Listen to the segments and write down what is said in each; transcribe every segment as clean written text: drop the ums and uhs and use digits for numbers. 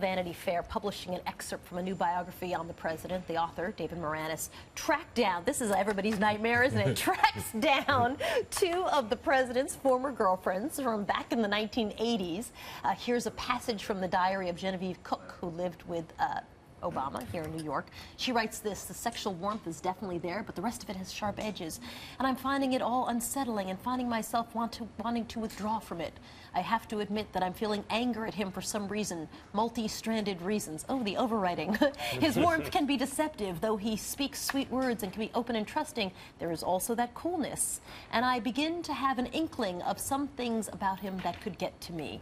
Vanity Fair publishing an excerpt from a new biography on the president. The author, David Moranis, tracked down, this is everybody's nightmare, isn't it? Tracks down two of the president's former girlfriends from back in the 1980s. Here's a passage from the diary of Genevieve Cook, who lived with Obama here in New York. She writes this: the sexual warmth is definitely there, but the rest of it has sharp edges. And I'm finding it all unsettling and finding myself wanting to withdraw from it. I have to admit that I'm feeling anger at him for some reason, multi-stranded reasons. Oh, the overwriting. His warmth can be deceptive, though he speaks sweet words and can be open and trusting. There is also that coolness. And I begin to have an inkling of some things about him that could get to me.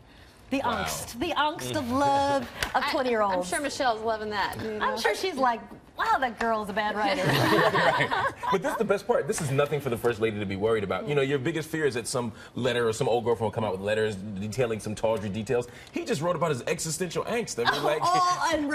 The angst of love of 20-year-olds. I'm sure Michelle's loving that. You know? I'm sure she's like, wow, that girl's a bad writer. Right. But this is the best part. This is nothing for the First Lady to be worried about. You know, your biggest fear is that some letter or some old girlfriend will come out with letters detailing some tawdry details. He just wrote about his existential angst. I mean, and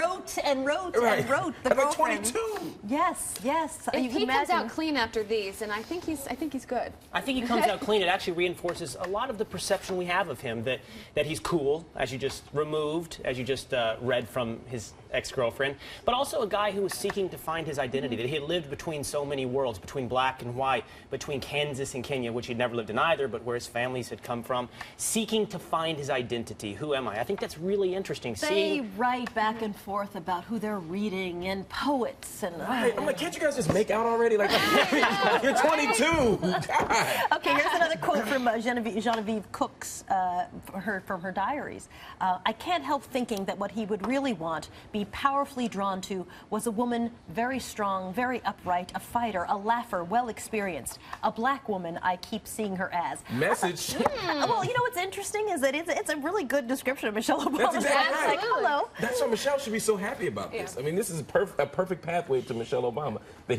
wrote right. and wrote. The at like girlfriend. 22. Yes, yes. If he comes out clean after these, and I think he's good. I think he comes out clean. It actually reinforces a lot of the perception we have of him, that he's cool, as you just read from his ex-girlfriend, but also a guy who was seeking to find his identity, that he had lived between so many worlds, between black and white, between Kansas and Kenya, which he'd never lived in either, but where his families had come from, seeking to find his identity. Who am I? I think that's really interesting. They write back and forth about who they're reading and poets and. Right. I'm like, can't you guys just make out already? Like, you're 22. God. Okay, here's another quote from Genevieve Cook's from her diaries. I can't help thinking that what he would really want, be powerfully drawn to, was a woman very strong, very upright, a fighter, a laugher, well experienced, a black woman. I keep seeing her as. Message. Well, you know what's interesting is that it's a really good description of Michelle Obama. That's exactly right. Like, hello. That's why Michelle should be so happy about this. I mean, this is a perfect pathway to Michelle Obama. That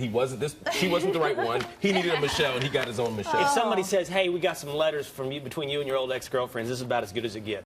she wasn't the right one. He needed a Michelle, and he got his own Michelle. If somebody says, "Hey, we got some letters from you between you and your old ex-girlfriends," this is about as good as it gets.